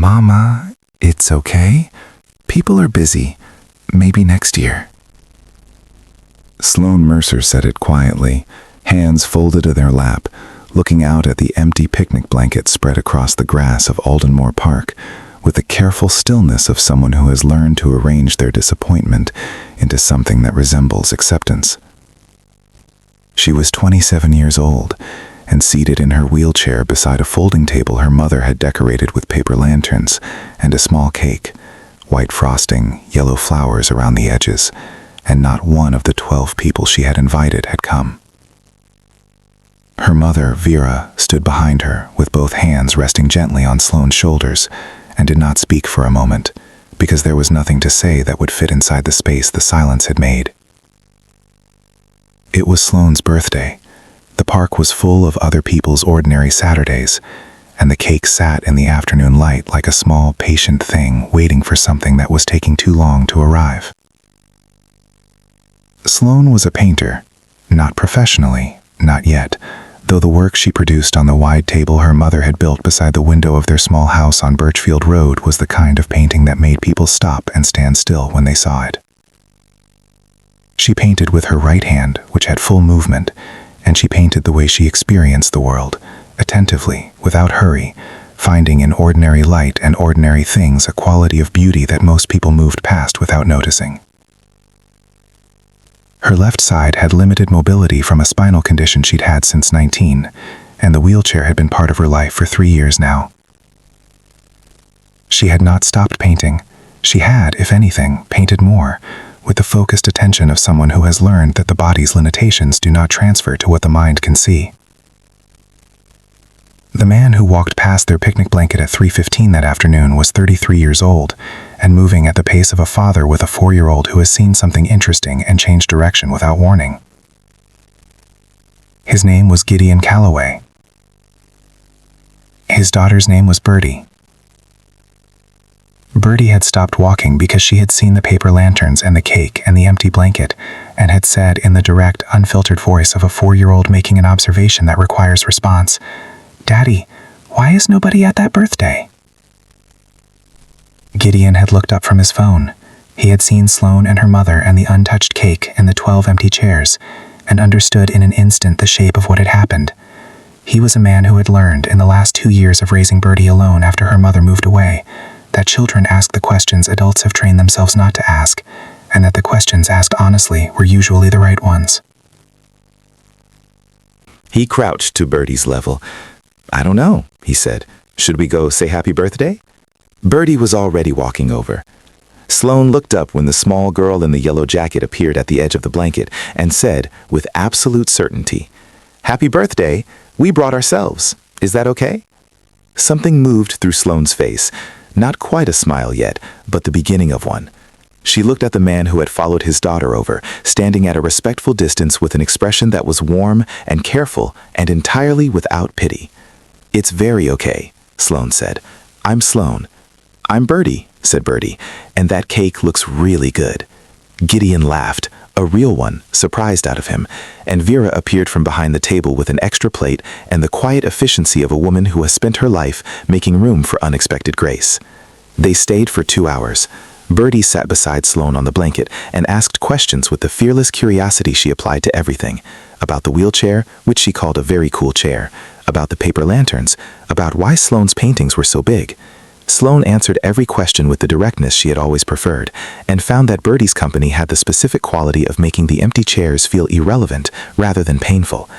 Mama, it's okay. People are busy. Maybe next year. Sloan Mercer said it quietly, hands folded in their lap, looking out at the empty picnic blanket spread across the grass of Aldenmore Park, with the careful stillness of someone who has learned to arrange their disappointment into something that resembles acceptance. She was 27 years old, and seated in her wheelchair beside a folding table her mother had decorated with paper lanterns and a small cake, white frosting, yellow flowers around the edges, and not one of the 12 people she had invited had come. Her mother, Vera, stood behind her with both hands resting gently on Sloane's shoulders and did not speak for a moment, because there was nothing to say that would fit inside the space the silence had made. It was Sloane's birthday. The park was full of other people's ordinary Saturdays, and the cake sat in the afternoon light like a small, patient thing waiting for something that was taking too long to arrive. Sloane was a painter, not professionally, not yet, though the work she produced on the wide table her mother had built beside the window of their small house on Birchfield Road was the kind of painting that made people stop and stand still when they saw it. She painted with her right hand, which had full movement, and she painted the way she experienced the world, attentively, without hurry, finding in ordinary light and ordinary things a quality of beauty that most people moved past without noticing. Her left side had limited mobility from a spinal condition she'd had since 19, and the wheelchair had been part of her life for 3 years now. She had not stopped painting. She had, if anything, painted more, with the focused attention of someone who has learned that the body's limitations do not transfer to what the mind can see. The man who walked past their picnic blanket at 3:15 that afternoon was 33 years old and moving at the pace of a father with a 4-year-old who has seen something interesting and changed direction without warning. His name was Gideon Calloway. His daughter's name was Birdie. Birdie had stopped walking because she had seen the paper lanterns and the cake and the empty blanket and had said in the direct, unfiltered voice of a 4-year-old making an observation that requires response, "Daddy, why is nobody at that birthday?" Gideon had looked up from his phone. He had seen Sloane and her mother and the untouched cake and the 12 empty chairs, and understood in an instant the shape of what had happened. He was a man who had learned in the last 2 years of raising Birdie alone after her mother moved away, that children ask the questions adults have trained themselves not to ask, and that the questions asked honestly were usually the right ones. He crouched to Birdie's level. "I don't know," he said. "Should we go say happy birthday?" Birdie was already walking over. Sloane looked up when the small girl in the yellow jacket appeared at the edge of the blanket and said, with absolute certainty, "Happy birthday. We brought ourselves. Is that okay?" Something moved through Sloane's face. Not quite a smile yet, but the beginning of one. She looked at the man who had followed his daughter over, standing at a respectful distance with an expression that was warm and careful and entirely without pity. "It's very okay," Sloane said. "I'm Sloane." "I'm Birdie," said Birdie, "and that cake looks really good." Gideon laughed, a real one, surprised out of him, and Vera appeared from behind the table with an extra plate and the quiet efficiency of a woman who has spent her life making room for unexpected grace. They stayed for 2 hours. Birdie sat beside Sloane on the blanket and asked questions with the fearless curiosity she applied to everything, about the wheelchair, which she called a very cool chair, about the paper lanterns, about why Sloane's paintings were so big. Sloane answered every question with the directness she had always preferred, and found that Birdie's company had the specific quality of making the empty chairs feel irrelevant rather than painful.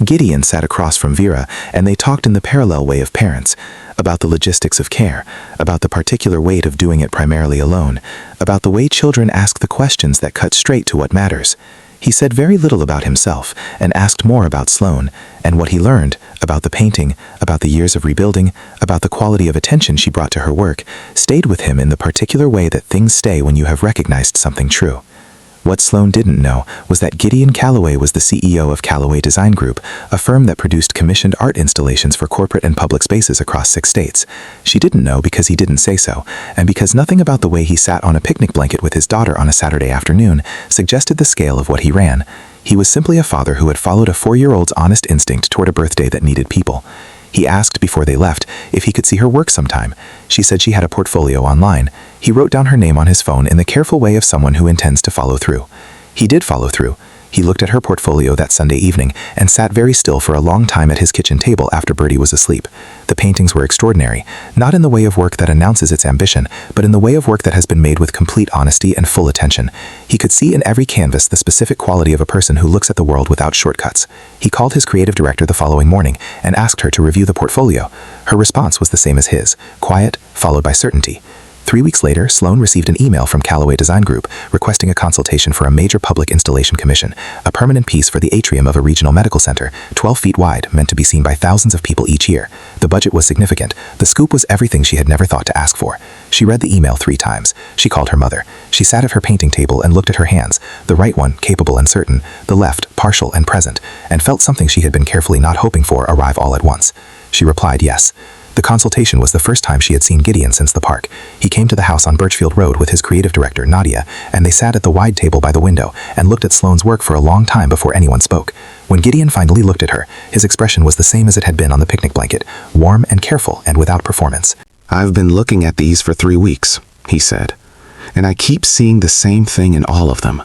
Gideon sat across from Vera, and they talked in the parallel way of parents, about the logistics of care, about the particular weight of doing it primarily alone, about the way children ask the questions that cut straight to what matters. He said very little about himself and asked more about Sloane and what he learned about the painting, about the years of rebuilding, about the quality of attention she brought to her work, stayed with him in the particular way that things stay when you have recognized something true. What Sloane didn't know was that Gideon Calloway was the CEO of Calloway Design Group, a firm that produced commissioned art installations for corporate and public spaces across 6 states. She didn't know because he didn't say so, and because nothing about the way he sat on a picnic blanket with his daughter on a Saturday afternoon suggested the scale of what he ran. He was simply a father who had followed a 4-year-old's honest instinct toward a birthday that needed people. He asked before they left if he could see her work sometime. She said she had a portfolio online. He wrote down her name on his phone in the careful way of someone who intends to follow through. He did follow through. He looked at her portfolio that Sunday evening and sat very still for a long time at his kitchen table after Bertie was asleep. The paintings were extraordinary, not in the way of work that announces its ambition, but in the way of work that has been made with complete honesty and full attention. He could see in every canvas the specific quality of a person who looks at the world without shortcuts. He called his creative director the following morning and asked her to review the portfolio. Her response was the same as his, quiet, followed by certainty. 3 weeks later, Sloan received an email from Callaway Design Group requesting a consultation for a major public installation commission, a permanent piece for the atrium of a regional medical center, 12 feet wide, meant to be seen by thousands of people each year. The budget was significant. The scoop was everything she had never thought to ask for. She read the email 3 times. She called her mother. She sat at her painting table and looked at her hands, the right one capable and certain, the left partial and present, and felt something she had been carefully not hoping for arrive all at once. She replied yes. The consultation was the first time she had seen Gideon since the park. He came to the house on Birchfield Road with his creative director, Nadia, and they sat at the wide table by the window and looked at Sloane's work for a long time before anyone spoke. When Gideon finally looked at her, his expression was the same as it had been on the picnic blanket, warm and careful and without performance. "I've been looking at these for 3 weeks," he said, "and I keep seeing the same thing in all of them."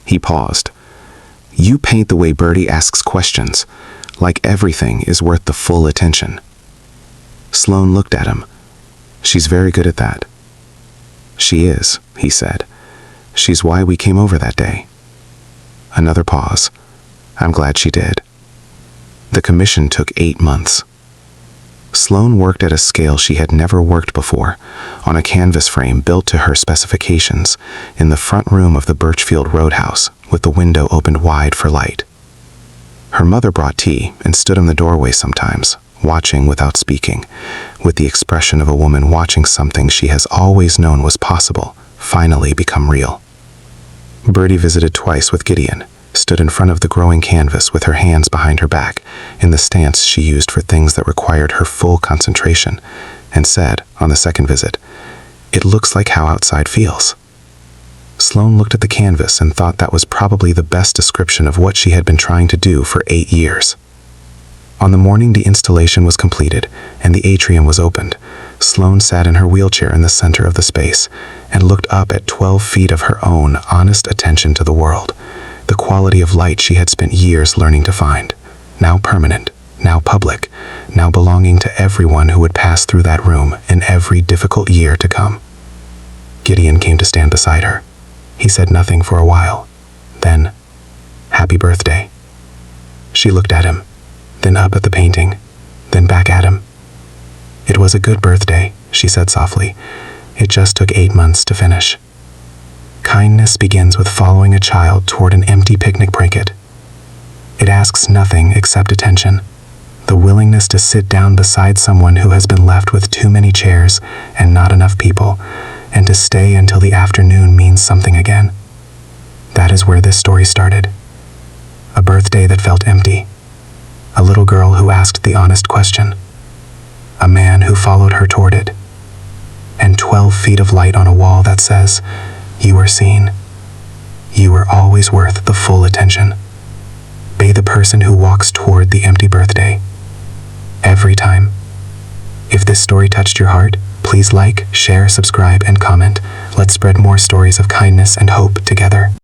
He paused. "You paint the way Bertie asks questions, like everything is worth the full attention." Sloan looked at him. "She's very good at that." "She is," he said. "She's why we came over that day." Another pause. "I'm glad she did." The commission took 8 months. Sloan worked at a scale she had never worked before, on a canvas frame built to her specifications, in the front room of the Birchfield Roadhouse, with the window opened wide for light. Her mother brought tea and stood in the doorway sometimes, watching without speaking, with the expression of a woman watching something she has always known was possible finally become real. Bertie visited twice with Gideon, stood in front of the growing canvas with her hands behind her back, in the stance she used for things that required her full concentration, and said, on the second visit, "It looks like how outside feels." Sloan looked at the canvas and thought that was probably the best description of what she had been trying to do for 8 years. On the morning the installation was completed and the atrium was opened, Sloan sat in her wheelchair in the center of the space and looked up at 12 feet of her own honest attention to the world, the quality of light she had spent years learning to find, now permanent, now public, now belonging to everyone who would pass through that room in every difficult year to come. Gideon came to stand beside her. He said nothing for a while. Then, "Happy birthday." She looked at him, then up at the painting, then back at him. "It was a good birthday," she said softly. "It just took 8 months to finish." Kindness begins with following a child toward an empty picnic blanket. It asks nothing except attention, the willingness to sit down beside someone who has been left with too many chairs and not enough people, and to stay until the afternoon means something again. That is where this story started. A birthday that felt empty. A little girl who asked the honest question. A man who followed her toward it. And 12 feet of light on a wall that says, "You are seen. You are always worth the full attention." Be the person who walks toward the empty birthday. Every time. If this story touched your heart, please like, share, subscribe, and comment. Let's spread more stories of kindness and hope together.